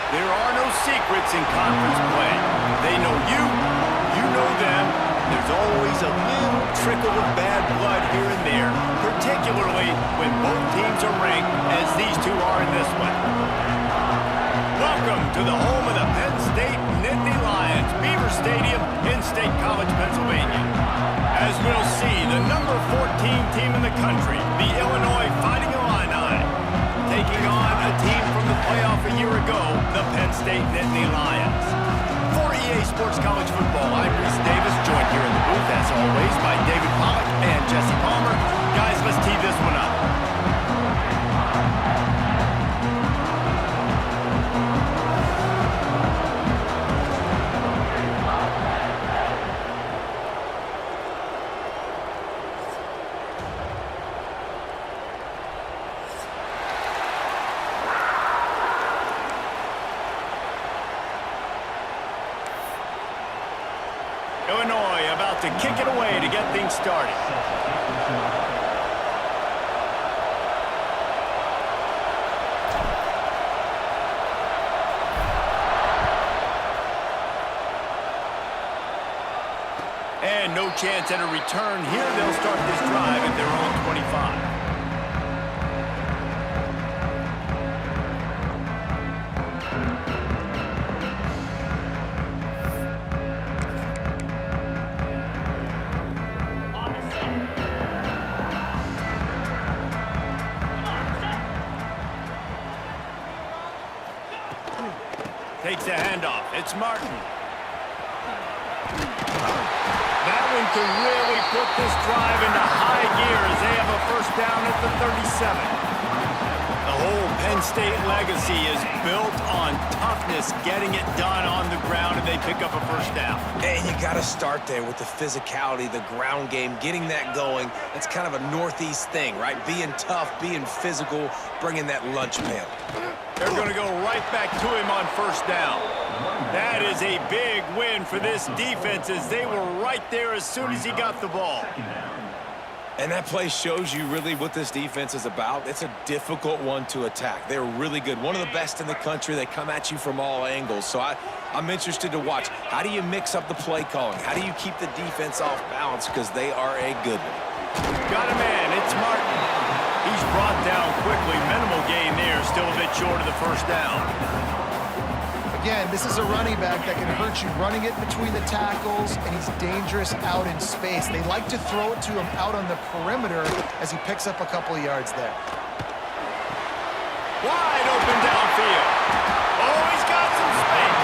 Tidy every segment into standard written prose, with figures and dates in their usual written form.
There are no secrets in conference play. They know you, you know them. There's always a little trickle of bad blood here and there, particularly when both teams are ranked as these two are in this one. Welcome to the home of the Penn State Nittany Lions, Beaver Stadium in State College, Pennsylvania. As we'll see, the number 14 team in the country, the Illinois Fighting Illini, taking on a team from the playoff a year ago, the Penn State Nittany Lions. For EA Sports College Football, I'm Reese Davis, joined here in the booth, as always, by David Pollack and Jesse Palmer. Guys, let's tee this one up. Illinois about to kick it away to get things started. And no chance at a return here. They'll start this drive at their own 25. Takes a handoff. It's Martin. That one could really put this drive into high gear as they have a first down at the 37. The whole Penn State legacy is built on toughness, getting it done on the ground, and they pick up a first down. And you got to start there with the physicality, the ground game, getting that going. It's kind of a Northeast thing, right? Being tough, being physical, bringing that lunch pail. They're going to go right back to him on first down. That is a big win for this defense as they were right there as soon as he got the ball. And that play shows you really what this defense is about. It's a difficult one to attack. They're really good. One of the best in the country. They come at you from all angles. So I'm interested to watch. How do you mix up the play calling? How do you keep the defense off balance? Because they are a good one. Got a man. It's Martin. He's brought down quickly. Minimal gain there. Still a bit short of the first down. Again, this is a running back that can hurt you running it between the tackles, and he's dangerous out in space. They like to throw it to him out on the perimeter as he picks up a couple of yards there. Wide open downfield. Oh, he's got some space.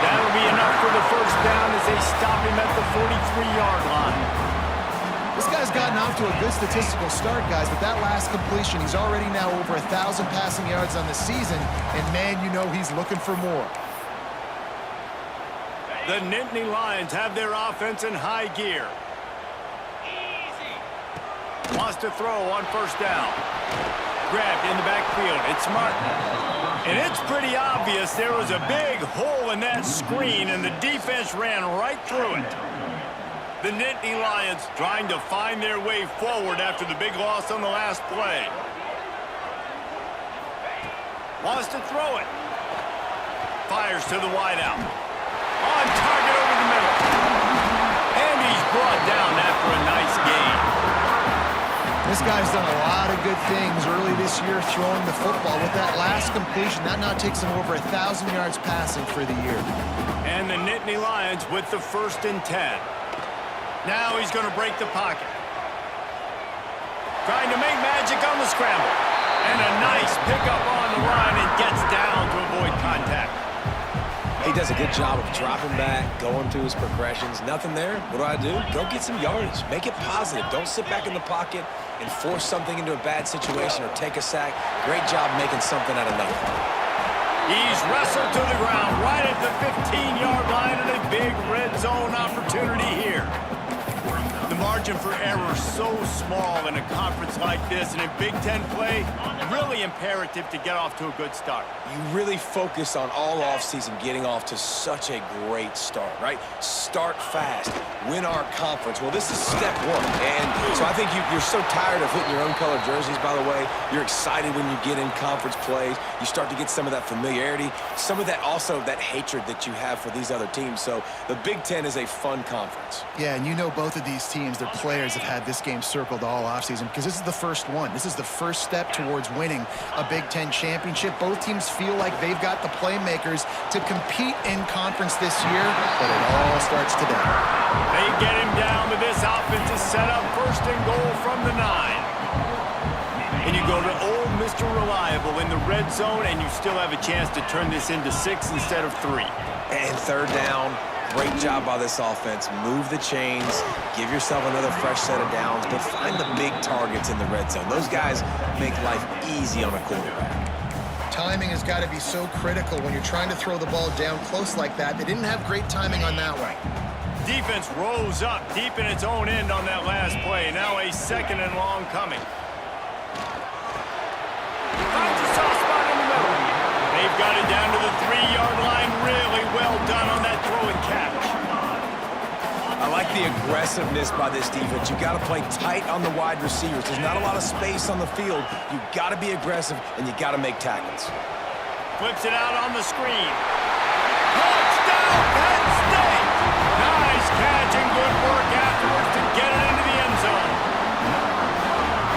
That'll be enough for the first down as they stop him at the 43-yard line. This guy's gotten off to a good statistical start, guys, but that last completion, he's already now over 1,000 passing yards on the season, and man, you know he's looking for more. The Nittany Lions have their offense in high gear. Wants to throw on first down. Grabbed in the backfield. It's Martin. And it's pretty obvious there was a big hole in that screen, and the defense ran right through it. The Nittany Lions trying to find their way forward after the big loss on the last play. Wants to throw it. Fires to the wideout. On target over the middle. And he's brought down after a nice gain. This guy's done a lot of good things early this year throwing the football. With that last completion, that now takes him over 1,000 yards passing for the year. And the Nittany Lions with the 1st and 10. Now he's going to break the pocket. Trying to make magic on the scramble. And a nice pickup on the line and gets down to avoid contact. He does a good job of dropping back, going through his progressions. Nothing there. What do? Go get some yardage. Make it positive. Don't sit back in the pocket and force something into a bad situation or take a sack. Great job making something out of nothing. He's wrestled to the ground right at the 15-yard line and a big red zone opportunity here. The margin margin for error so small in a conference like this, and in Big Ten play, really imperative to get off to a good start. You really focus on all offseason getting off to such a great start, right? Start fast, win our conference. Well, this is step one. And so I think you're so tired of hitting your own colored jerseys, by the way. You're excited when you get in conference plays. You start to get some of that familiarity, some of that also that hatred that you have for these other teams. So the Big Ten is a fun conference. Yeah, and you know both of these teams, their players have had this game circled all offseason because this is the first one. This is the first step towards winning a Big Ten championship. Both teams feel like they've got the playmakers to compete in conference this year, but it all starts today. They get him down with this offensive setup, first and goal from the 9. And you go to old Mr. Reliable in the red zone, and you still have a chance to turn this into 6 instead of 3. And third down, great job by this offense. Move the chains, give yourself another fresh set of downs, but find the big targets in the red zone. Those guys make life easy on a quarterback. Timing has got to be so critical when you're trying to throw the ball down close like that. They didn't have great timing on that one. Defense rose up deep in its own end on that last play. Now a 2nd and long coming. Finds a soft spot in the middle. They've got it down to the 3-yard line. Really well done on that throw and catch. I like the aggressiveness by this defense. You got to play tight on the wide receivers. There's not a lot of space on the field. You got to be aggressive, and you got to make tackles. Flips it out on the screen. Touchdown, Penn State! Nice catch and good work afterwards to get it into the end zone.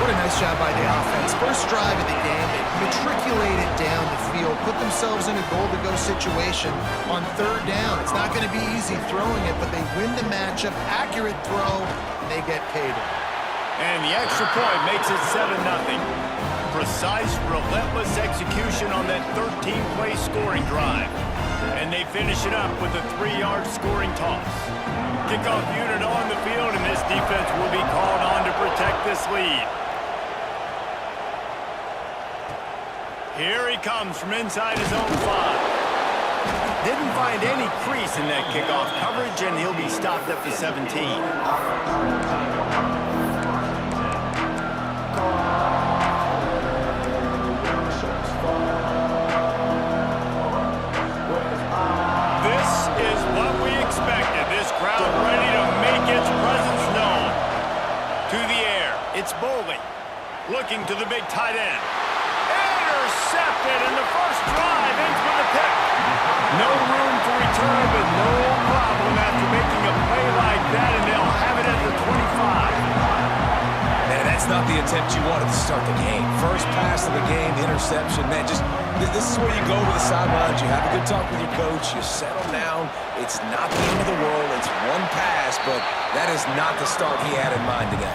What a nice job by the offense. First drive of the game, they matriculated down the field, put themselves in a goal-to-go situation on third down. It's not going to be easy throwing it, but they win the matchup. Accurate throw, and they get paid. And the extra point makes it 7-0. Precise, relentless execution on that 13-play scoring drive. And they finish it up with a 3-yard scoring toss. Kickoff unit on the field, and this defense will be called on to protect this lead. Here he comes from inside his own 5. Didn't find any crease in that kickoff coverage, and he'll be stopped at the 17. This is what we expected. This crowd ready to make its presence known. To the air, it's Bowling. Looking to the big tight end. Intercepted, and the first drive ends with a pick. No room to return, but no problem after making a play like that, and they'll have it at the 25. Man, that's not the attempt you wanted to start the game. First pass of the game, interception. Man, just this is where you go to the sidelines. You have a good talk with your coach. You settle down. It's not the end of the world. It's one pass, but that is not the start he had in mind today.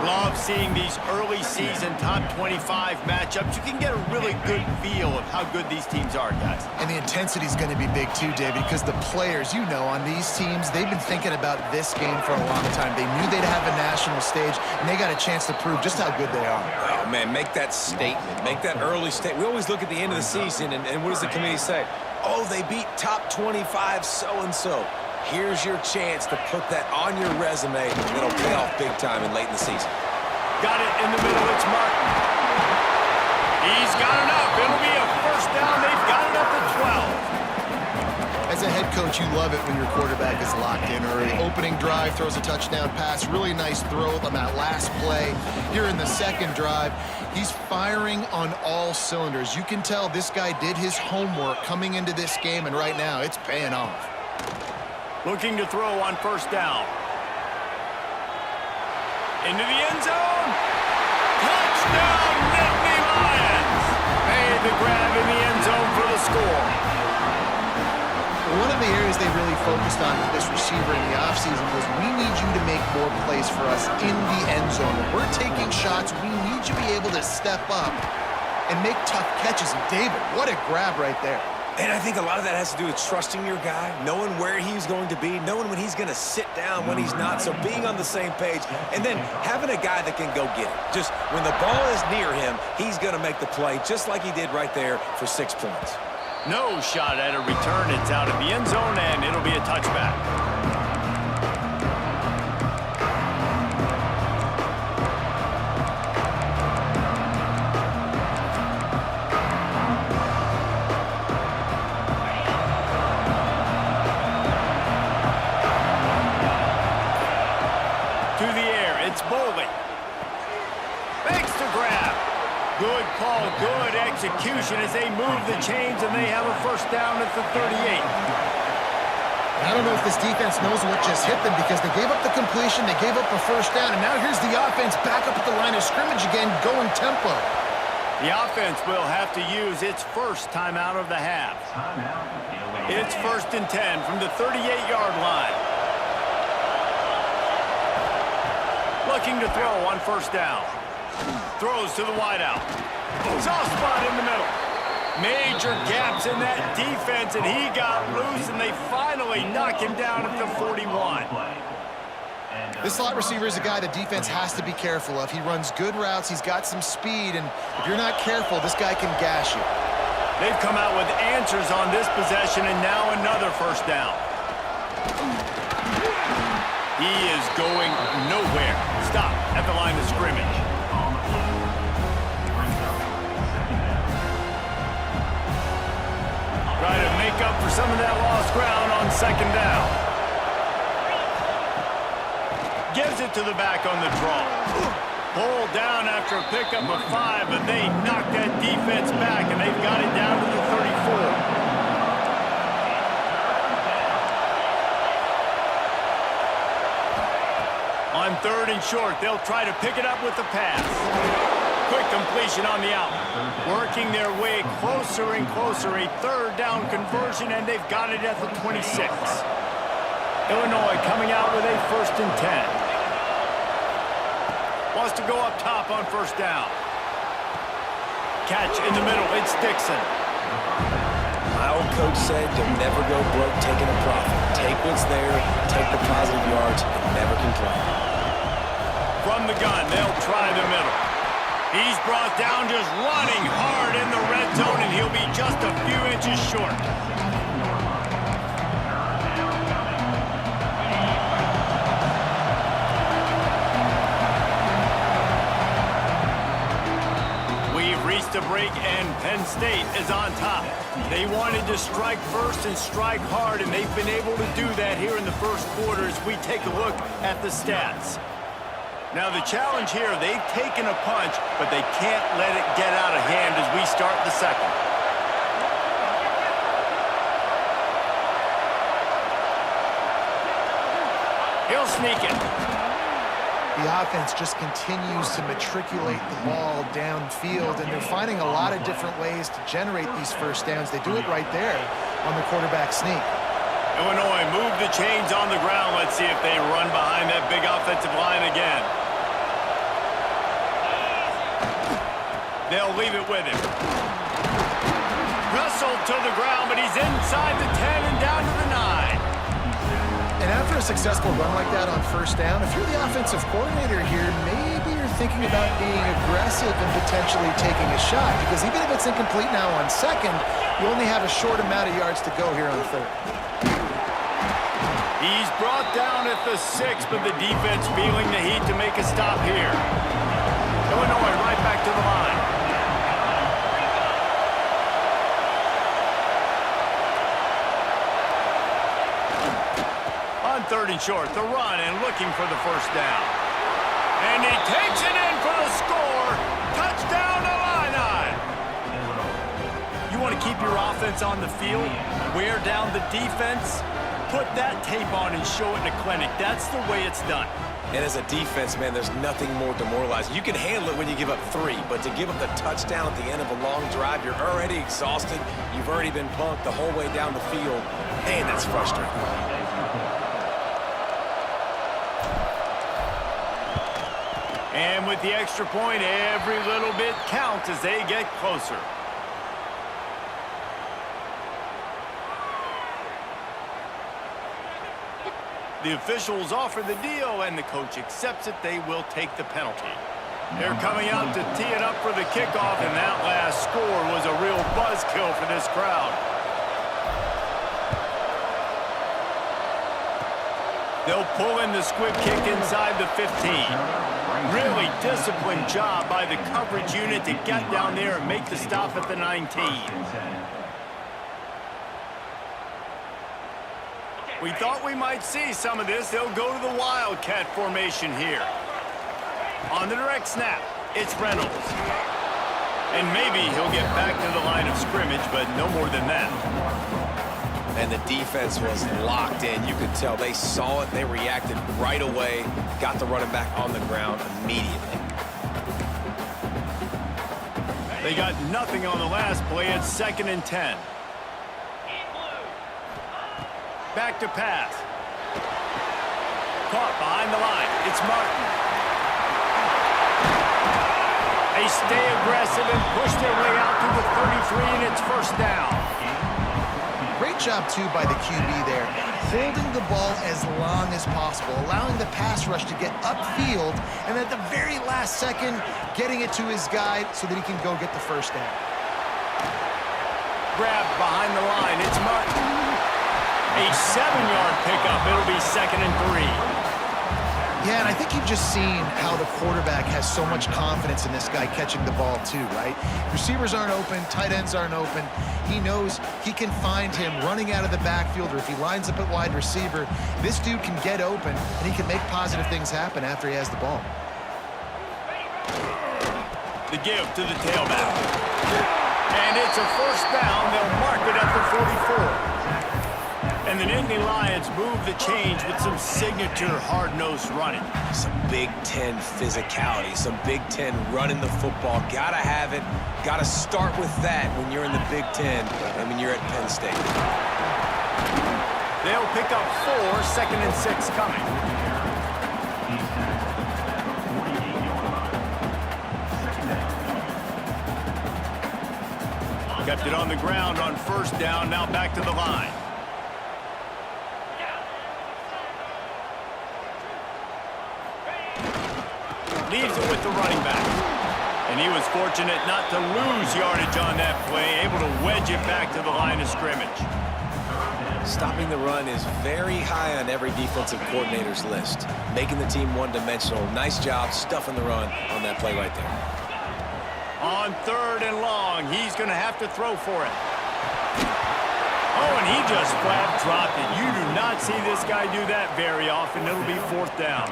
Love seeing these early season top 25 matchups. You can get a really good feel of how good these teams are, guys. And the intensity is going to be big too, David, because the players, you know, on these teams, they've been thinking about this game for a long time. They knew they'd have a national stage, and they got a chance to prove just how good they are. Oh, man, make that statement. Make that early statement. We always look at the end of the season, and what does the committee say? Oh, they beat top 25 so-and-so. Here's your chance to put that on your resume, and it'll pay off big time and late in the season. Got it in the middle. It's Martin. He's got enough. It'll be a first down. They've got it up to 12. As a head coach, you love it when your quarterback is locked in early. Opening drive, throws a touchdown pass. Really nice throw on that last play. Here in the second drive, he's firing on all cylinders. You can tell this guy did his homework coming into this game, and right now it's paying off. Looking to throw on first down. Into the end zone. Touchdown, Nittany Lions. Made the grab in the end zone for the score. One of the areas they really focused on with this receiver in the offseason was we need you to make more plays for us in the end zone. When we're taking shots, we need you to be able to step up and make tough catches. And David, what a grab right there. And I think a lot of that has to do with trusting your guy, knowing where he's going to be, knowing when he's going to sit down, when he's not, so being on the same page, and then having a guy that can go get it. Just when the ball is near him, he's going to make the play, just like he did right there for 6 points. No shot at a return. It's out of the end zone, and it'll be a touchback. the grab. Good call, good execution as they move the chains, and they have a first down at the 38. I don't know if this defense knows what just hit them because they gave up the completion, they gave up a first down, and now here's the offense back up at the line of scrimmage again, going tempo. The offense will have to use its first timeout of the half. It's 1st and 10 from the 38-yard line. Looking to throw on first down. Throws to the wideout. Soft spot in the middle. Major gaps in that defense, and he got loose, and they finally knock him down at the 41. This slot receiver is a guy the defense has to be careful of. He runs good routes, he's got some speed, and if you're not careful, this guy can gash you. They've come out with answers on this possession, and now another first down. He is going nowhere. Stop at the line of scrimmage. Try to make up for some of that lost ground on second down. Gives it to the back on the draw. Pulled down after a pickup of 5, but they knocked that defense back, and they've got it down to the 34. On 3rd and short, they'll try to pick it up with the pass. Quick completion on the out. Working their way closer and closer. A 3rd down conversion, and they've got it at the 26. Illinois coming out with a 1st and 10. Wants to go up top on first down. Catch in the middle. It's Dixon. My old coach said you'll never go broke taking a profit. Take what's there, take the positive yards, and never complain. From the gun, they'll try the middle. He's brought down just running hard in the red zone, and he'll be just a few inches short. We've reached a break, and Penn State is on top. They wanted to strike first and strike hard, and they've been able to do that here in the first quarter as we take a look at the stats. Now the challenge here, they've taken a punch, but they can't let it get out of hand as we start the second. He'll sneak it. The offense just continues to matriculate the ball downfield, and they're finding a lot of different ways to generate these first downs. They do it right there on the quarterback sneak. Illinois move the chains on the ground. Let's see if they run behind that big offensive line again. They'll leave it with him. Wrestled to the ground, but he's inside the 10 and down to the 9. And after a successful run like that on first down, if you're the offensive coordinator here, maybe you're thinking about being aggressive and potentially taking a shot, because even if it's incomplete now on second, you only have a short amount of yards to go here on third. He's brought down at the 6, but the defense feeling the heat to make a stop here. Illinois right back to the line. On 3rd and short, the run and looking for the first down. And he takes it in for the score. Touchdown Illini. You want to keep your offense on the field, wear down the defense, put that tape on and show it in a clinic. That's the way it's done. And as a defense, man, there's nothing more demoralizing. You can handle it when you give up 3, but to give up the touchdown at the end of a long drive, you're already exhausted. You've already been punked the whole way down the field. Man, that's frustrating. And with the extra point, every little bit counts as they get closer. The officials offer the deal, and the coach accepts it. They will take the penalty. They're coming out to tee it up for the kickoff, and that last score was a real buzzkill for this crowd. They'll pull in the squib kick inside the 15. Really disciplined job by the coverage unit to get down there and make the stop at the 19. We thought we might see some of this. They'll go to the Wildcat formation here. On the direct snap, It's Reynolds. And maybe he'll get back to the line of scrimmage, but no more than that. And the defense was locked in. You could tell they saw it. They reacted right away. Got the running back on the ground immediately. They got nothing on the last play. It's 2nd and 10. Back to pass. Caught behind the line. It's Martin. They stay aggressive and push their way out to the 33, and it's 1st down. Great job, too, by the QB there, holding the ball as long as possible, allowing the pass rush to get upfield, and at the very last second, getting it to his guy so that he can go get the 1st down. Grabbed behind the line. It's Martin. A 7-yard pickup. It'll be 2nd and 3. Yeah, and I think you've just seen how the quarterback has so much confidence in this guy catching the ball too, right? Receivers aren't open, tight ends aren't open. He knows he can find him running out of the backfield, or if he lines up at wide receiver, this dude can get open and he can make positive things happen after he has the ball. The give to the tailback. And it's a 1st down. They'll mark it at the 44. And the Nittany Lions move the change with some signature hard-nosed running. Some Big Ten physicality, some Big Ten running the football. Gotta have it. Gotta start with that when you're in the Big Ten and when you're at Penn State. They'll pick up 4, 2nd and 6 coming. Kept it on the ground on 1st down, now back to the line. Leaves it with the running back. And he was fortunate not to lose yardage on that play, able to wedge it back to the line of scrimmage. Stopping the run is very high on every defensive coordinator's list. Making the team one-dimensional. Nice job stuffing the run on that play right there. On 3rd and long, he's going to have to throw for it. Oh, and he just flat dropped it. You do not see this guy do that very often. It'll be 4th down.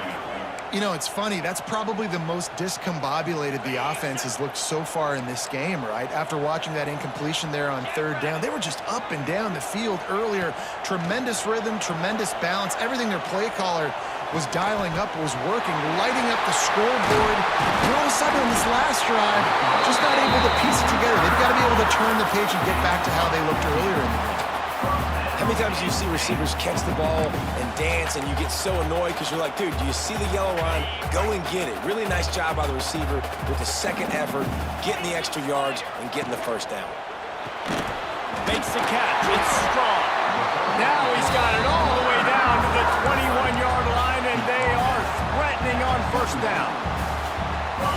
You know, it's funny. That's probably the most discombobulated the offense has looked so far in this game, right? After watching that incompletion there on 3rd down, they were just up and down the field earlier. Tremendous rhythm, tremendous balance. Everything their play caller was dialing up was working, lighting up the scoreboard. And all of a sudden, in this last drive, just not able to piece it together. They've got to be able to turn the page and get back to how they looked earlier in the game. How many times do you see receivers catch the ball and dance and you get so annoyed because you're like, dude, do you see the yellow line? Go and get it. Really nice job by the receiver with the 2nd effort, getting the extra yards and getting the 1st down. Makes the catch. It's strong. Now he's got it all the way down to the 21-yard line, and they are threatening on 1st down.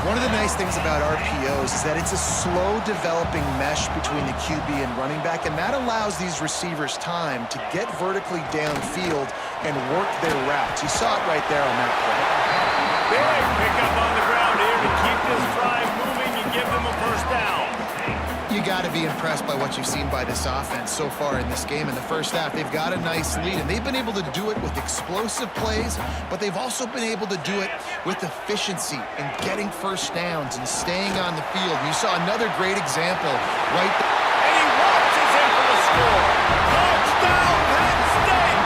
One of the nice things about RPOs is that it's a slow developing mesh between the QB and running back, and that allows these receivers time to get vertically downfield and work their routes. You saw it right there on that play. Big pickup on the ground here to keep this drive moving and give them a 1st down. You got to be impressed by what you've seen by this offense so far in this game. In the 1st half, they've got a nice lead, and they've been able to do it with explosive plays, but they've also been able to do it with efficiency and getting 1st downs and staying on the field. And you saw another great example right there. And he watches in for the score. Touchdown, Penn State!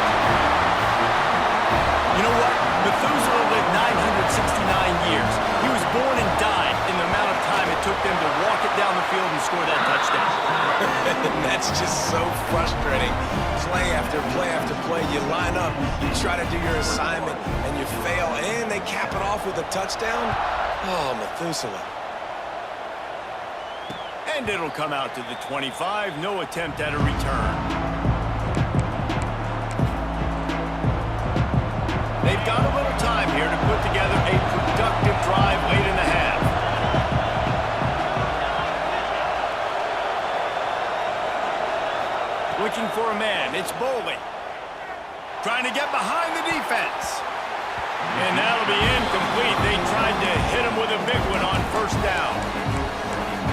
You know what? Methuselah lived 969 years. He was born and died in the amount of time it took them to walk it down the field and score that touchdown. That's just so frustrating. Play after play after play. You line up, you try to do your assignment, and you fail, and they cap it off with a touchdown? Oh, Methuselah. And it'll come out to the 25. No attempt at a return. They've got a little time here to put together a productive drive late in the half. Looking for a man. It's Boley. Trying to get behind the defense. And that'll be incomplete. They tried to hit him with a big one on 1st down.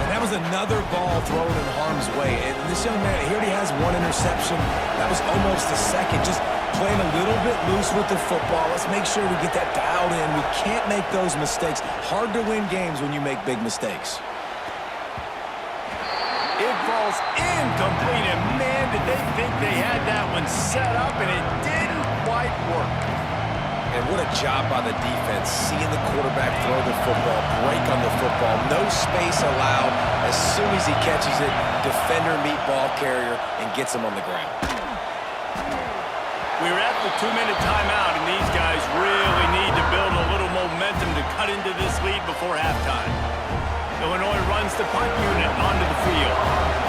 And that was another ball thrown in harm's way. And this young man, he already has 1 interception. That was almost a 2nd. Just playing a little bit loose with the football. Let's make sure we get that dialed in. We can't make those mistakes. Hard to win games when you make big mistakes. It falls incomplete, and man, did they think they had that one set up, and it didn't quite work. And what a job by the defense, seeing the quarterback throw the football, break on the football, no space allowed. As soon as he catches it, defender meet ball carrier and gets him on the ground. We're at the 2-minute timeout, and these guys really need to build a little momentum to cut into this lead before halftime. Illinois runs the punt unit onto the field,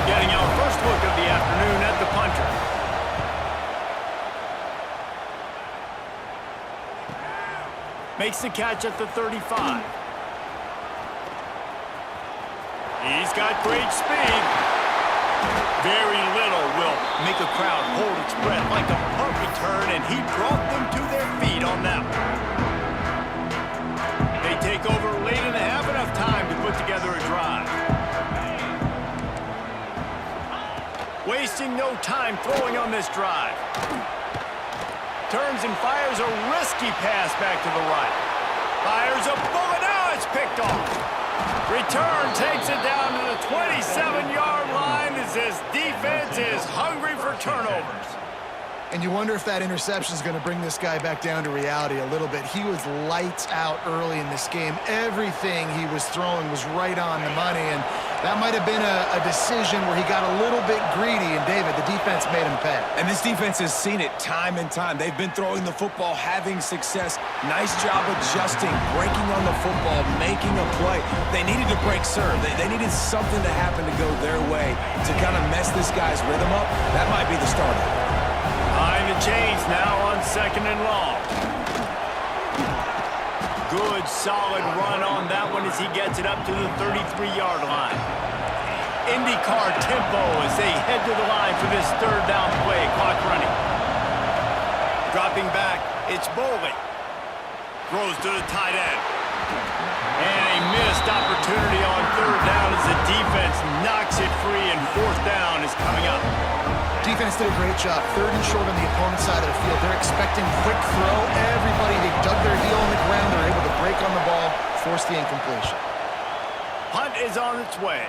getting our first look of the afternoon at the punter. Makes the catch at the 35. He's got great speed. Very little will make a crowd hold its breath like a punt return, and he brought them to their feet on that one. They take over late and have enough time to put together a drive. Wasting no time throwing on this drive. Turns and fires a risky pass back to the right. Fires a bullet. Now it's picked off. Return takes it down to the 27-yard line as this defense is hungry for turnovers. And you wonder if that interception is going to bring this guy back down to reality a little bit. He was lights out early in this game. Everything he was throwing was right on the money, and that might have been a decision where he got a little bit greedy, and David, the defense made him pay. And this defense has seen it time and time. They've been throwing the football, having success. Nice job adjusting, breaking on the football, making a play. They needed to break serve. They needed something to happen to go their way to kind of mess this guy's rhythm up. That might be the starter. Behind the chains now on 2nd and long. Good, solid run on that one as he gets it up to the 33-yard line. IndyCar tempo as they head to the line for this 3rd down play. Clock running. Dropping back, it's Bowling. Throws to the tight end. And a missed opportunity on 3rd down as the defense knocks it free, and 4th down is coming up. Defense did a great job. 3rd and short on the opponent's side of the field. They're expecting quick throw. Everybody, they dug their heel on the ground. They're able to break on the ball, force the incompletion. Punt is on its way.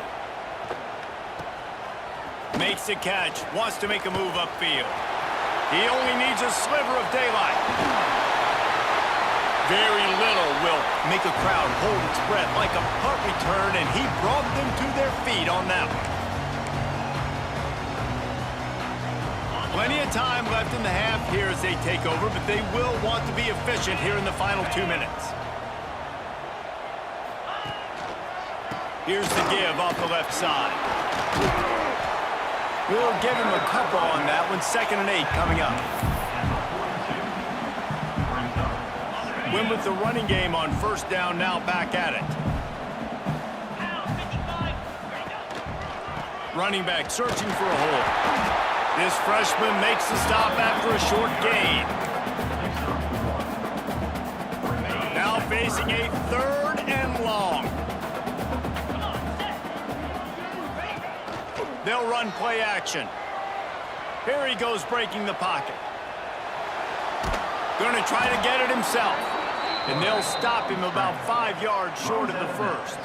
Makes the catch. Wants to make a move upfield. He only needs a sliver of daylight. Very little will make a crowd hold its breath like a punt return, and he brought them to their feet on that one. Plenty of time left in the half here as they take over, but they will want to be efficient here in the final 2 minutes. Here's the give off the left side. We'll give him a couple on that one. 2nd and 8 coming up. Win with the running game on 1st down, now back at it. Running back searching for a hole. This freshman makes the stop after a short gain. Now facing a 3rd and long. They'll run play action. Here he goes breaking the pocket. Going to try to get it himself. And they'll stop him about 5 yards short of the 1st.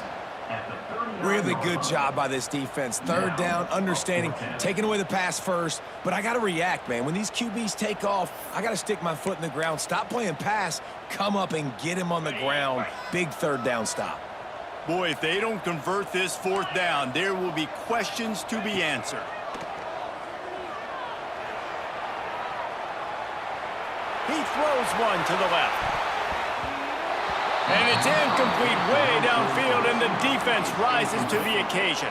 Really good job by this defense. 3rd down, understanding, taking away the pass first. But I got to react, man. When these QBs take off, I got to stick my foot in the ground. Stop playing pass. Come up and get him on the ground. Big 3rd down stop. Boy, if they don't convert this 4th down, there will be questions to be answered. He throws one to the left. And it's incomplete way downfield, and the defense rises to the occasion.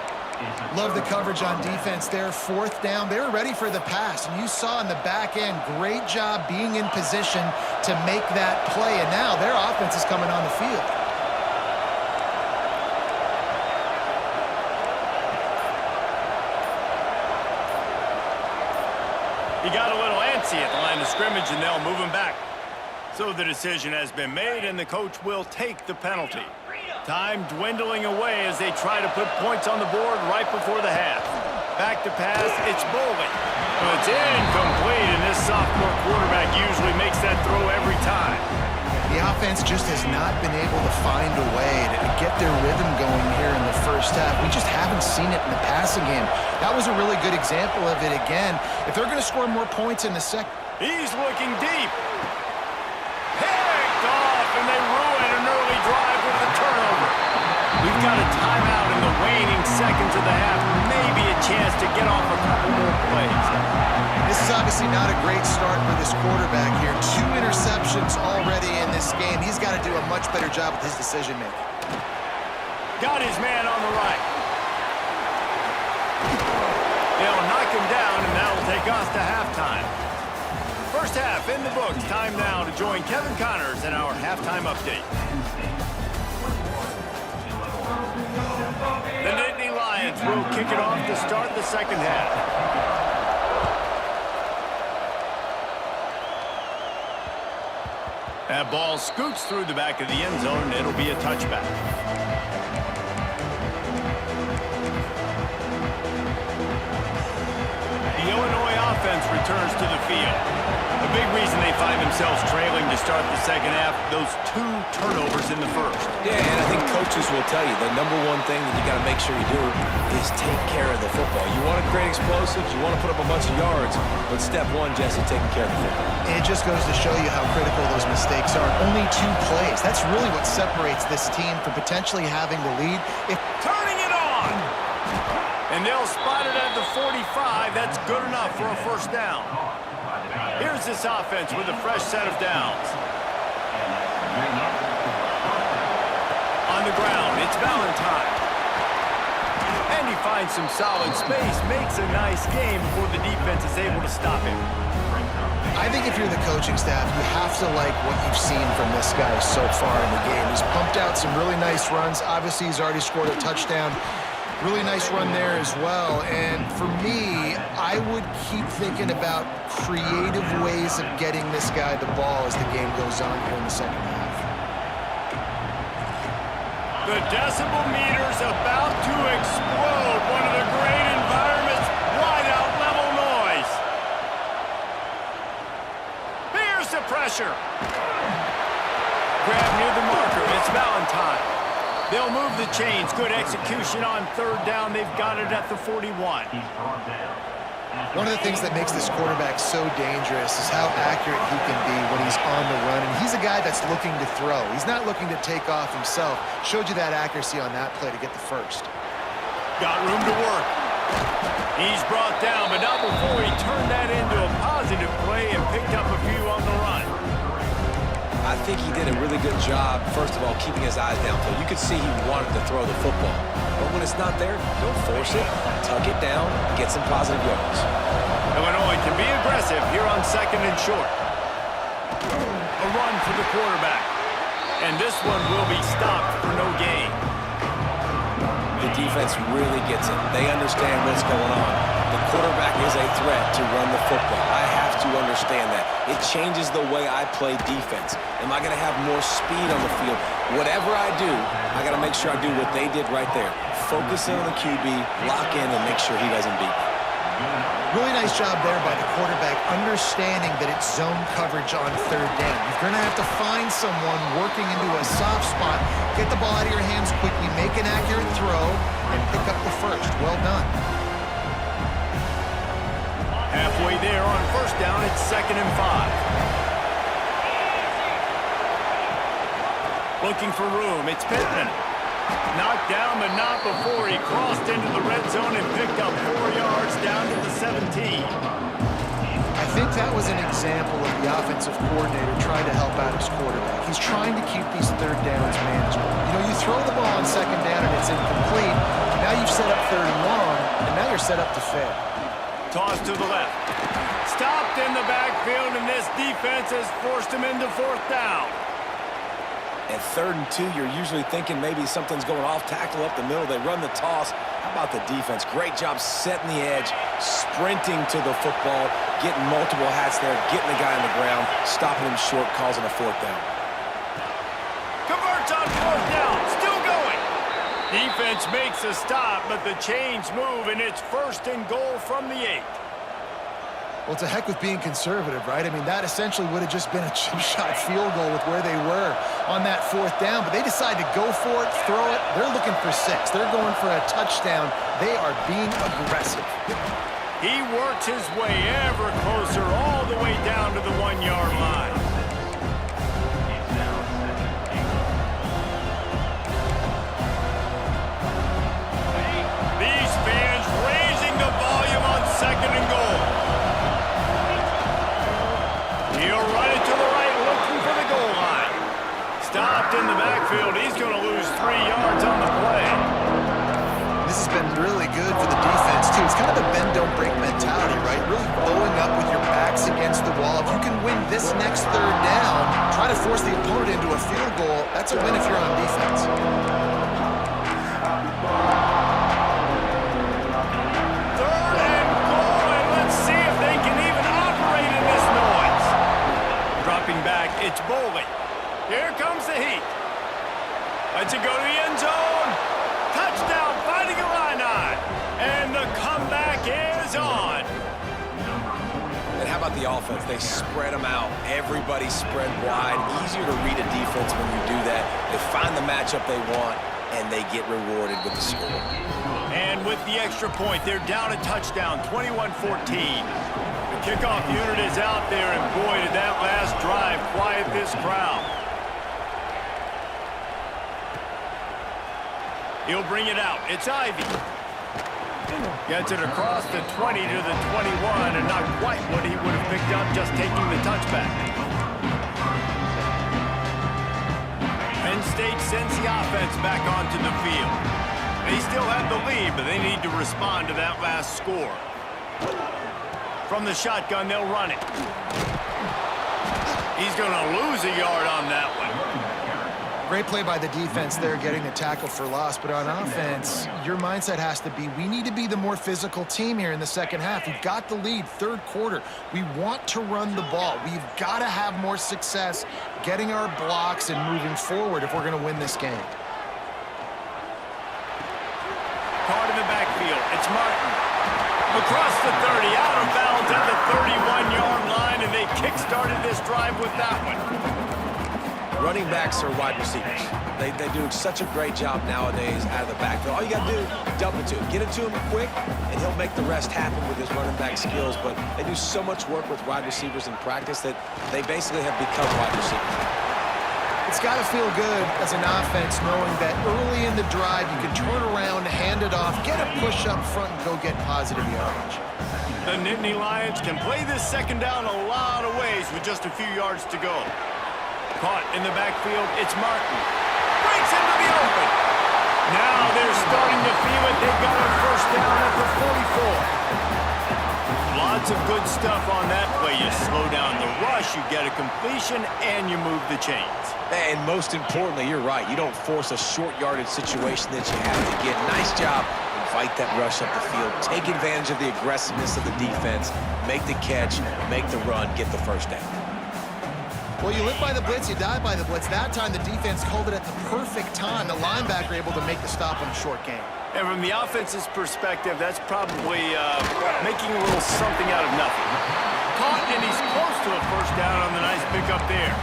Love the coverage on defense there. 4th down. They were ready for the pass, and you saw in the back end, great job being in position to make that play, and now their offense is coming on the field. He got a little antsy at the line of scrimmage, and they'll move him back. So the decision has been made, and the coach will take the penalty. Time dwindling away as they try to put points on the board right before the half. Back to pass, it's bowling. It's incomplete, and this sophomore quarterback usually makes that throw every time. The offense just has not been able to find a way to get their rhythm going here in the first half. We just haven't seen it in the passing game. That was a really good example of it again. If they're going to score more points in the second... He's looking deep. Picked off, and they ruin an early drive with the turnover. We've got a timeout in the waning seconds of the half. Maybe a chance to get off a couple more plays. This is obviously not a great start for this quarterback here. 2 interceptions already in this game. He's got to do a much better job with his decision-making. Got his man on the right. They'll knock him down, and that'll take us to halftime. First half in the books. Time now to join Kevin Connors in our halftime update. The Nittany Lions will kick it off to start the second half. That ball scoots through the back of the end zone, and it'll be a touchback. The Illinois offense returns to the field. A big reason they find themselves trailing to start the second half, those 2 turnovers in the first. Yeah, and I think coaches will tell you the number one thing that you got to make sure you do is take care of the football. You want to create explosives, you want to put up a bunch of yards, but step one, Jesse, taking care of the football. And it just goes to show you how critical those mistakes are. Only 2 plays. That's really what separates this team from potentially having the lead. Turning it on! And they'll spot it at the 45. That's good enough for a first down. Here's this offense with a fresh set of downs. On the ground, it's Valentine. And he finds some solid space, makes a nice game before the defense is able to stop him. I think if you're the coaching staff, you have to like what you've seen from this guy so far in the game. He's pumped out some really nice runs. Obviously, he's already scored a touchdown. Really nice run there as well. And for me, I would keep thinking about creative ways of getting this guy the ball as the game goes on here in the second half. The decibel meter's about to explode. One of the great environments, wide out level noise. Here's the pressure. Grab near the marker, it's Valentine. They'll move the chains. Good execution on third down. They've got it at the 41. One of the things that makes this quarterback so dangerous is how accurate he can be when he's on the run. And he's a guy that's looking to throw. He's not looking to take off himself. Showed you that accuracy on that play to get the first. Got room to work. He's brought down, but not before he turned that into a positive play and picked up a few on the run. I think he did a really good job, first of all, keeping his eyes downfield. You could see he wanted to throw the football. But when it's not there, don't force it. Tuck it down, get some positive yards. Illinois can be aggressive here on second and short. A run for the quarterback. And this one will be stopped for no gain. The defense really gets it. They understand what's going on. The quarterback is a threat to run the football. I have to understand that. It changes the way I play defense. Am I going to have more speed on the field? Whatever I do, I got to make sure I do what they did right there. Focus in on the QB, lock in, and make sure he doesn't beat me. Really nice job there by the quarterback, understanding that it's zone coverage on third down. You're going to have to find someone working into a soft spot, get the ball out of your hands quickly, make an accurate throw, and pick up the first. Well done. Halfway there on first down, it's 2nd and 5. Looking for room, it's Penn. Knocked down, but not before he crossed into the red zone and picked up 4 yards down to the 17. I think that was an example of the offensive coordinator trying to help out his quarterback. He's trying to keep these third downs manageable. You know, you throw the ball on second down and it's incomplete. Now you've set up third and long, and now you're set up to fail. Toss to the left. Stopped in the backfield, and this defense has forced him into 4th down. At 3rd and 2, you're usually thinking maybe something's going off tackle up the middle. They run the toss. How about the defense? Great job setting the edge, sprinting to the football, getting multiple hats there, getting the guy on the ground, stopping him short, causing a 4th down. Converts on 4th down. Still going. Defense makes a stop, but the chains move, and it's 1st and goal from the 8. Well, it's a heck with being conservative, right? I mean, that essentially would have just been a chip shot field goal with where they were on that 4th down, but they decide to go for it, throw it. They're looking for 6. They're going for a touchdown. They are being aggressive. He works his way ever closer all the way down to the 1-yard line. These fans raising the volume on 2nd and goal. He'll run it to the right, looking for the goal line. Stopped in the backfield. He's going to lose 3 yards on the play. This has been really good for the defense, too. It's kind of a bend-don't-break mentality, right? Really blowing up with your backs against the wall. If you can win this next 3rd down, try to force the opponent into a field goal, that's a win if you're on defense. 3rd and goal, and let's see if they can even operate in this noise. Dropping back, it's Bowling. Here comes the heat. Lets it go to the end zone. Touchdown, Fighting Illini. And the comeback is on. And how about the offense? They spread them out. Everybody spread wide. Easier to read a defense when you do that. They find the matchup they want, and they get rewarded with the score. And with the extra point, they're down a touchdown, 21-14. The kickoff unit is out there, and boy, did that last drive quiet this crowd. He'll bring it out. It's Ivy. Gets it across the 20 to the 21, and not quite what he would have picked up just taking the touchback. Penn State sends the offense back onto the field. They still have the lead, but they need to respond to that last score. From the shotgun, they'll run it. He's going to lose a yard on that one. Great play by the defense there, getting the tackle for loss. But on offense, your mindset has to be, we need to be the more physical team here in the 2nd half. We've got the lead, 3rd quarter. We want to run the ball. We've got to have more success getting our blocks and moving forward if we're going to win this game. Caught in the backfield. It's Martin. Across the 30, out of bounds at the 31-yard line, and they kick-started this drive with that one. Running backs are wide receivers. They do such a great job nowadays out of the backfield. All you got to do, dump it to him. Get it to him quick, and he'll make the rest happen with his running back skills. But they do so much work with wide receivers in practice that they basically have become wide receivers. It's got to feel good as an offense knowing that early in the drive you can turn around, hand it off, get a push up front, and go get positive yardage. The Nittany Lions can play this 2nd down a lot of ways with just a few yards to go. Caught in the backfield, it's Martin. Breaks into the open. Now they're starting to feel it. They've got a 1st down at the 44. Lots of good stuff on that play. You slow down the rush, you get a completion, and you move the chains. And most importantly, you're right. You don't force a short yardage situation that you have to get. Nice job. Invite that rush up the field. Take advantage of the aggressiveness of the defense. Make the catch, make the run, get the 1st down. Well, you live by the blitz, you die by the blitz. That time, the defense called it at the perfect time. The linebacker able to make the stop on a short game. And from the offense's perspective, that's probably making a little something out of nothing. Caught, and he's close to a 1st down on the nice pickup there.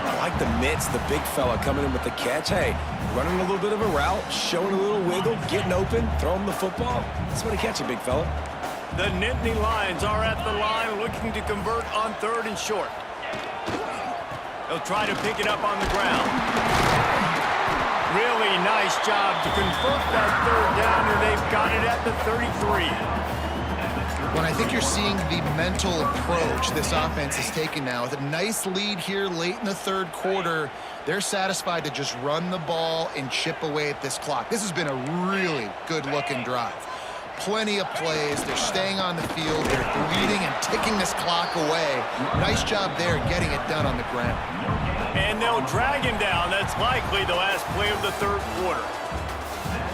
I like the mitts, the big fella coming in with the catch. Hey, running a little bit of a route, showing a little wiggle, getting open, throwing the football. That's what a catch, big fella. The Nittany Lions are at the line looking to convert on 3rd and short. They'll try to pick it up on the ground. Really nice job to convert that 3rd down, and they've got it at the 33. When I think you're seeing the mental approach this offense is taking now, with a nice lead here late in the 3rd quarter, they're satisfied to just run the ball and chip away at this clock. This has been a really good-looking drive. Plenty of plays. They're staying on the field. They're leading and ticking this clock away. Nice job there getting it done on the ground. And they'll drag him down. That's likely the last play of the 3rd quarter.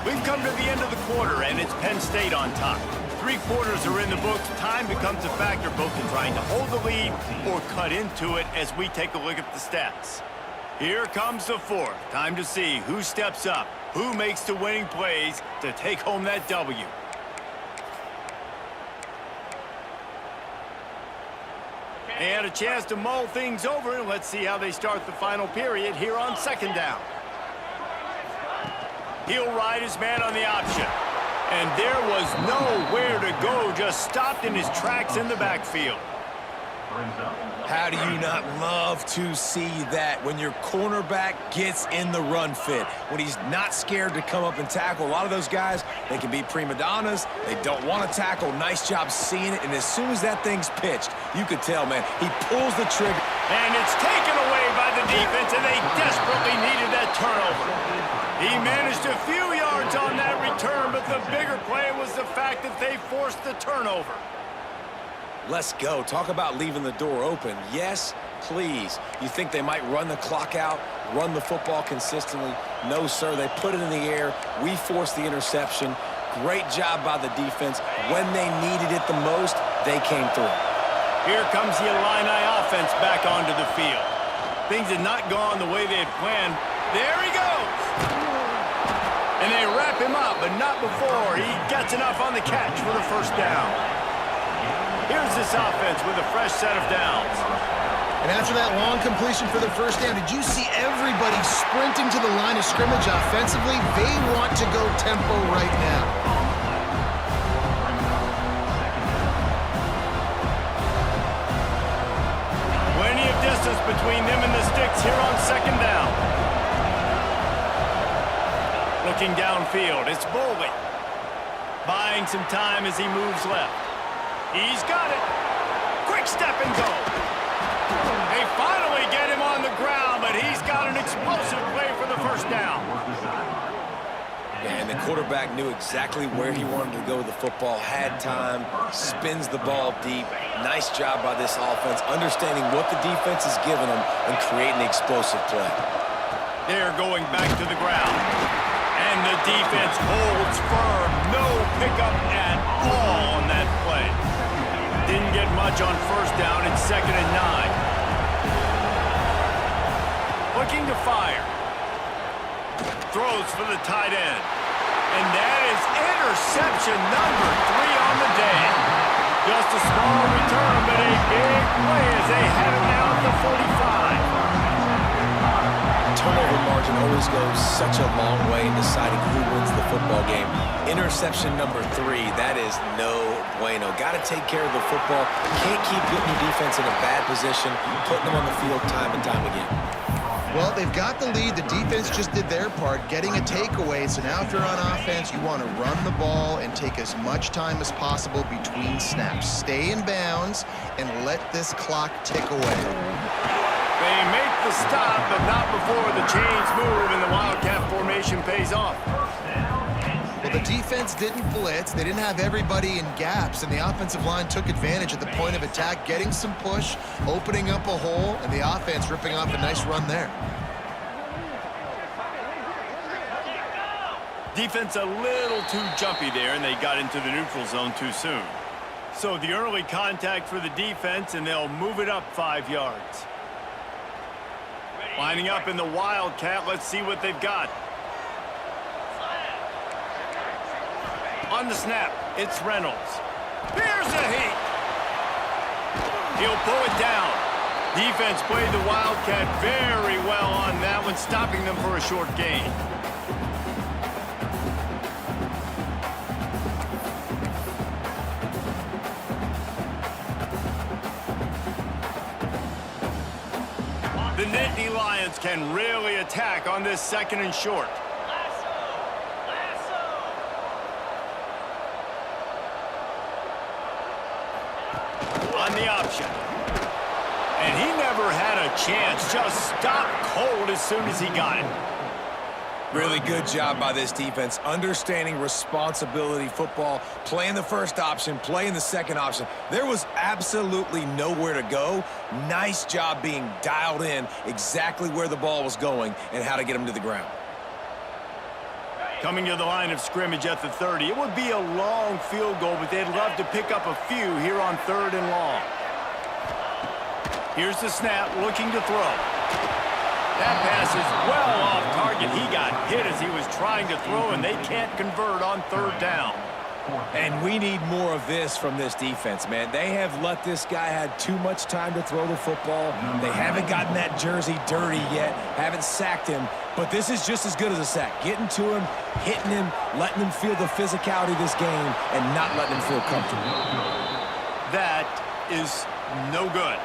We've come to the end of the quarter, and it's Penn State on top. 3 quarters are in the books. Time becomes a factor both in trying to hold the lead or cut into it as we take a look at the stats. Here comes the 4th. Time to see who steps up, who makes the winning plays to take home that W. And a chance to mull things over. Let's see how they start the final period here on second down. He'll ride his man on the option. And there was nowhere to go, just stopped in his tracks in the backfield. How do you not love to see that when your cornerback gets in the run fit, when he's not scared to come up and tackle? A lot of those guys, they can be prima donnas. They don't want to tackle. Nice job seeing it. And as soon as that thing's pitched, you could tell, man, he pulls the trigger. And it's taken away by the defense, and they desperately needed that turnover. He managed a few yards on that return, but the bigger play was the fact that they forced the turnover. Let's go. Talk about leaving the door open. Yes, please. You think they might run the clock out, run the football consistently? No, sir. They put it in the air. We forced the interception. Great job by the defense. When they needed it the most, they came through. Here comes the Illini offense back onto the field. Things had not gone the way they had planned. There he goes. And they wrap him up, but not before he gets enough on the catch for the first down. Here's this offense with a fresh set of downs. And after that long completion for the first down, did you see everybody sprinting to the line of scrimmage offensively? They want to go tempo right now. Plenty of distance between them and the sticks here on second down. Looking downfield, it's Boley. Buying some time as he moves left. He's got it. Quick step and go. They finally get him on the ground, but he's got an explosive play for the first down. And the quarterback knew exactly where he wanted to go with the football, had time, spins the ball deep. Nice job by this offense, understanding what the defense is giving them and creating the explosive play. They're going back to the ground. And the defense holds firm. No pickup at all on that play. Didn't get much on first down. It's 2nd and 9. Looking to fire. Throws for the tight end. And that is interception number 3 on the day. Just a small return, but a big play as they have it now at the 45. Turnover margin always goes such a long way in deciding who wins the football game. Interception number 3, that is no bueno. Got to take care of the football. Can't keep putting your defense in a bad position, putting them on the field time and time again. Well, they've got the lead. The defense just did their part, getting a takeaway. So now if you're on offense, you want to run the ball and take as much time as possible between snaps. Stay in bounds and let this clock tick away. They make the stop, but not before the chains move and the Wildcat formation pays off. Well, the defense didn't blitz. They didn't have everybody in gaps, and the offensive line took advantage at the point of attack, getting some push, opening up a hole, and the offense ripping off a nice run there. Defense a little too jumpy there, and they got into the neutral zone too soon. So the early contact for the defense, and they'll move it up 5 yards. Lining up in the Wildcat, let's see what they've got. On the snap, it's Reynolds. Here's a heat. He'll pull it down. Defense played the Wildcat very well on that one, stopping them for a short gain. The Nittany Lions can really attack on this 2nd and short. On the option. And he never had a chance. Just stopped cold as soon as he got it. Really good job by this defense, understanding responsibility football, playing the first option, playing the second option. There was absolutely nowhere to go. Nice job being dialed in exactly where the ball was going and how to get him to the ground. Coming to the line of scrimmage at the 30. It would be a long field goal, but they'd love to pick up a few here on 3rd and long. Here's the snap, looking to throw. That pass is well off target. He got hit as he was trying to throw, and they can't convert on third down. And we need more of this from this defense, man. They have let this guy have too much time to throw the football. They haven't gotten that jersey dirty yet, haven't sacked him. But this is just as good as a sack. Getting to him, hitting him, letting him feel the physicality of this game, and not letting him feel comfortable. That is no good.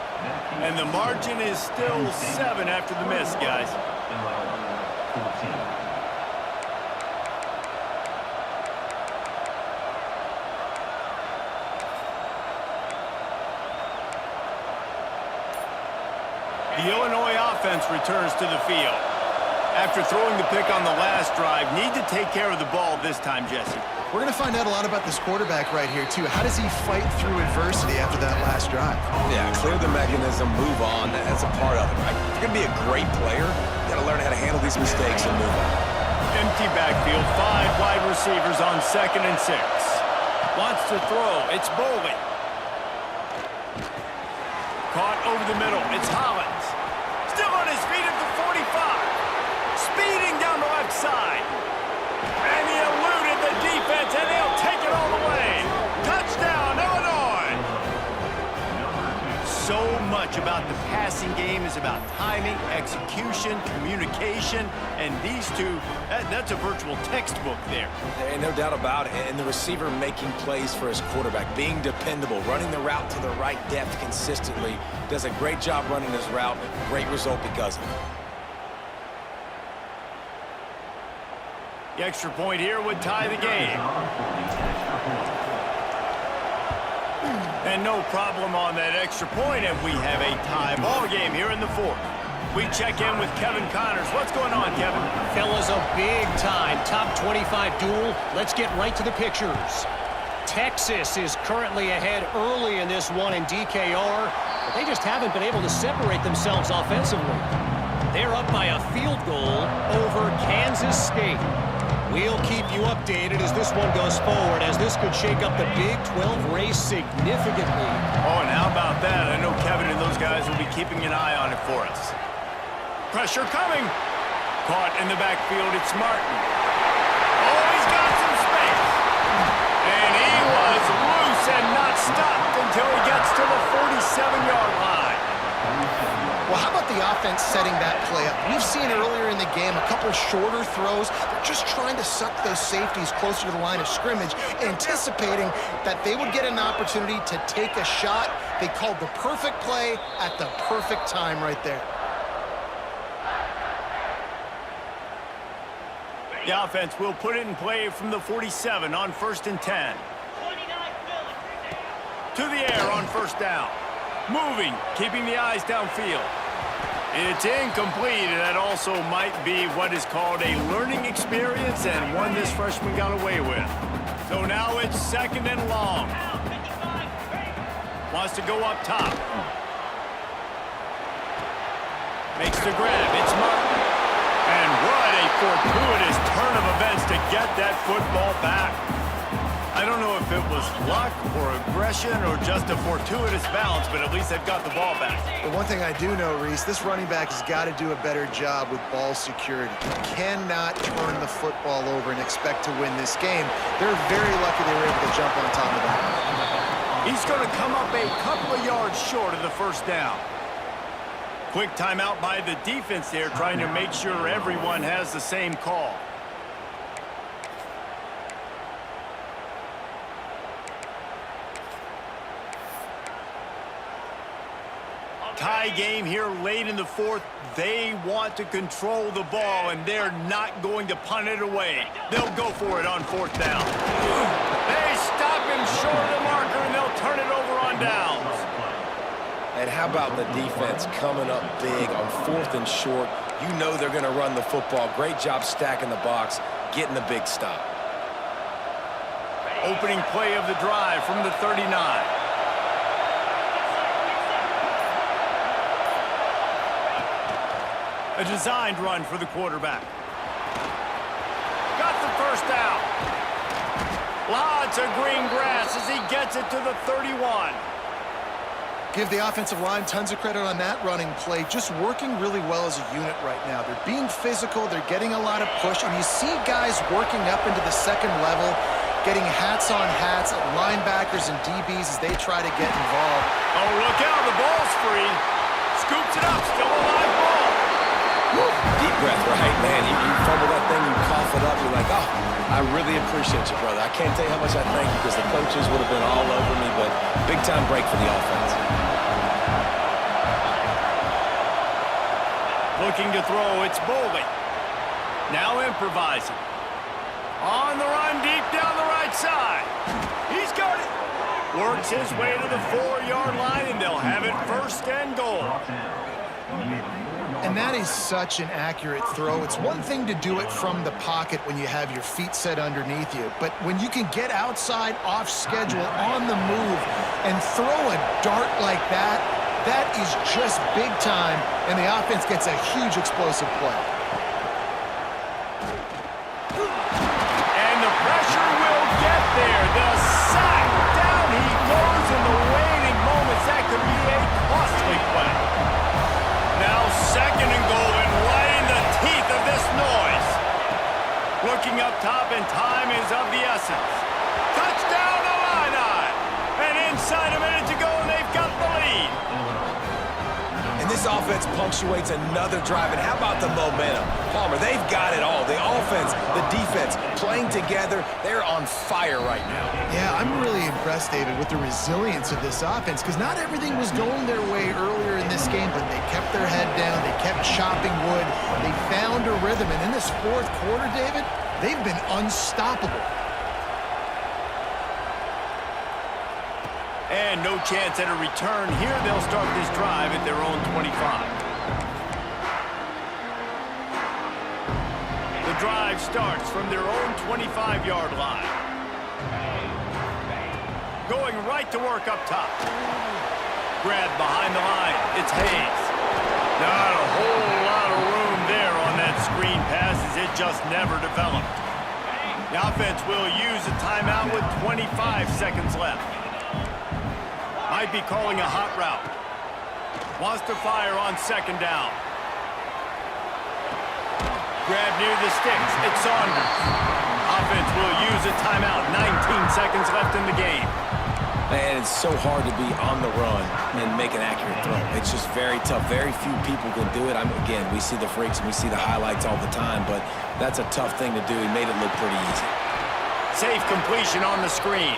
And the margin is still 7 after the miss, guys. The Illinois offense returns to the field. After throwing the pick on the last drive, need to take care of the ball this time, Jesse. We're going to find out a lot about this quarterback right here, too. How does he fight through adversity after that last drive? Yeah, clear the mechanism, move on. That's a part of it, right? If you're going to be a great player, you got to learn how to handle these mistakes and move on. Empty backfield, 5 wide receivers on 2nd and 6. Wants to throw. It's Bowling. Caught over the middle. It's Hollins. Still on his feet at the 45. Speeding down the left side. And he eluded the defense, and they'll take it all the way. Touchdown, Illinois! So much about the passing game is about timing, execution, communication, and these two, that's a virtual textbook there. There ain't no doubt about it. And the receiver making plays for his quarterback, being dependable, running the route to the right depth consistently, does a great job running his route. Great result because of it. The extra point here would tie the game. And no problem on that extra point, and we have a tie ball game here in the 4th. We check in with Kevin Connors. What's going on, Kevin? Fellas, a big-time top 25 duel. Let's get right to the pictures. Texas is currently ahead early in this one in DKR, but they just haven't been able to separate themselves offensively. They're up by a field goal over Kansas State. We'll keep you updated as this one goes forward, as this could shake up the Big 12 race significantly. Oh, and how about that? I know Kevin and those guys will be keeping an eye on it for us. Pressure coming. Caught in the backfield, it's Martin. Oh, he's got some space. And he was loose and not stopped until he gets to the 47-yard line. Well, how about the offense setting that play up? We've seen earlier in the game a couple shorter throws. They're just trying to suck those safeties closer to the line of scrimmage, anticipating that they would get an opportunity to take a shot. They called the perfect play at the perfect time right there. The offense will put it in play from the 47 on 1st and 10. To the air on 1st down. Moving, keeping the eyes downfield. It's incomplete, and that also might be what is called a learning experience and one this freshman got away with. So now it's 2nd and long. Wants to go up top. Makes the grab. It's Martin. And what a fortuitous turn of events to get that football back. I don't know if it was luck or aggression or just a fortuitous bounce, but at least they've got the ball back. The one thing I do know, Reese, this running back has got to do a better job with ball security. You cannot turn the football over and expect to win this game. They're very lucky they were able to jump on top of that. He's going to come up a couple of yards short of the 1st down. Quick timeout by the defense there, trying to make sure everyone has the same call. Tie game here late in the 4th. They want to control the ball, and they're not going to punt it away. They'll go for it on 4th down. They stop him short of the marker, and they'll turn it over on downs. And how about the defense coming up big on 4th and short? You know they're going to run the football. Great job stacking the box, getting the big stop. Opening play of the drive from the 39. A designed run for the quarterback. Got the 1st down. Lots of green grass as he gets it to the 31. Give the offensive line tons of credit on that running play. Just working really well as a unit right now. They're being physical. They're getting a lot of push. And you see guys working up into the second level, getting hats on hats at linebackers and DBs as they try to get involved. Oh, look out. The ball's free. Scoops it up. Still a live ball. Woo. Deep breath, right, man? You fumble that thing, you cough it up. You're like, oh, I really appreciate you, brother. I can't tell you how much I thank you because the coaches would have been all over me, but big-time break for the offense. Looking to throw, it's Bowling. Now improvising. On the run, deep down the right side. He's got it. Works his way to the 4-yard line, and they'll have it first and goal. And that is such an accurate throw. It's one thing to do it from the pocket when you have your feet set underneath you, but when you can get outside, off schedule, on the move, and throw a dart like that, that is just big time, and the offense gets a huge explosive play. And the pressure will get there. The sack. Down he goes in the waiting moments. That could be a costly play. Now second and goal, and right in the teeth of this noise. Looking up top, and time is of the essence. Touchdown Illini! And inside a minute to go, and they've got the lead. And this offense punctuates another drive. And how about the momentum? Palmer, they've got it all. The offense, the defense, playing together. They're on fire right now. Yeah, I'm really impressed, David, with the resilience of this offense, because not everything was going their way earlier in this game, but they kept their head down. They kept chopping wood. They found a rhythm. And in this fourth quarter, David, they've been unstoppable. And no chance at a return here. They'll start this drive at their own 25. The drive starts from their own 25-yard line. Going right to work up top. Grabbed behind the line. It's Hayes. Not a whole lot of room there on that screen pass as it just never developed. The offense will use a timeout with 25 seconds left. Might be calling a hot route. Wants to fire on second down. Grab near the sticks. It's Saunders. Offense will use a timeout. 19 seconds left in the game. Man, it's so hard to be on the run and make an accurate throw. It's just very tough. Very few people can do it. Again, we see the freaks and we see the highlights all the time, but that's a tough thing to do. He made it look pretty easy. Safe completion on the screen.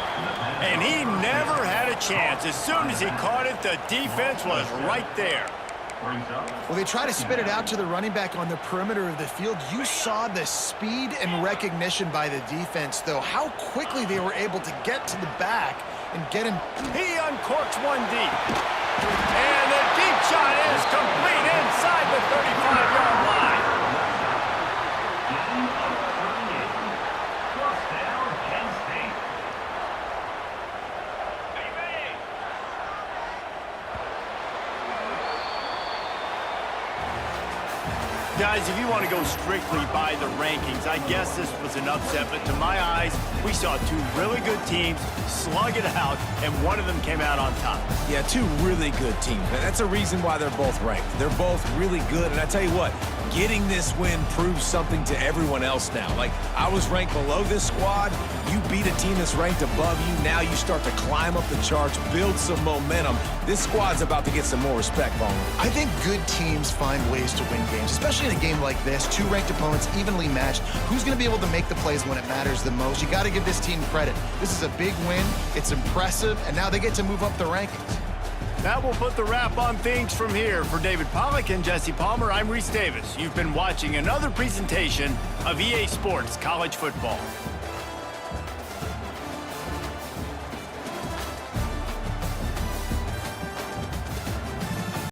And he never had a chance. As soon as he caught it, the defense was right there. Well, they try to spit it out to the running back on the perimeter of the field. You saw the speed and recognition by the defense, though. How quickly they were able to get to the back and get him. He uncorks one deep. And the deep shot is complete inside the 35-yard line. Guys, if you want to go strictly by the rankings, I guess this was an upset, but to my eyes, we saw two really good teams slug it out, and one of them came out on top. Yeah, two really good teams. And that's a reason why they're both ranked. They're both really good, and I tell you what, getting this win proves something to everyone else now. Like, I was ranked below this squad. You beat a team that's ranked above you. Now you start to climb up the charts, build some momentum. This squad's about to get some more respect, Bowman. I think good teams find ways to win games, especially in a game like this. Two ranked opponents, evenly matched. Who's going to be able to make the plays when it matters the most? You got to give this team credit. This is a big win. It's impressive, and now they get to move up the rankings. That will put the wrap on things from here. For David Pollack and Jesse Palmer, I'm Reese Davis. You've been watching another presentation of EA Sports College Football.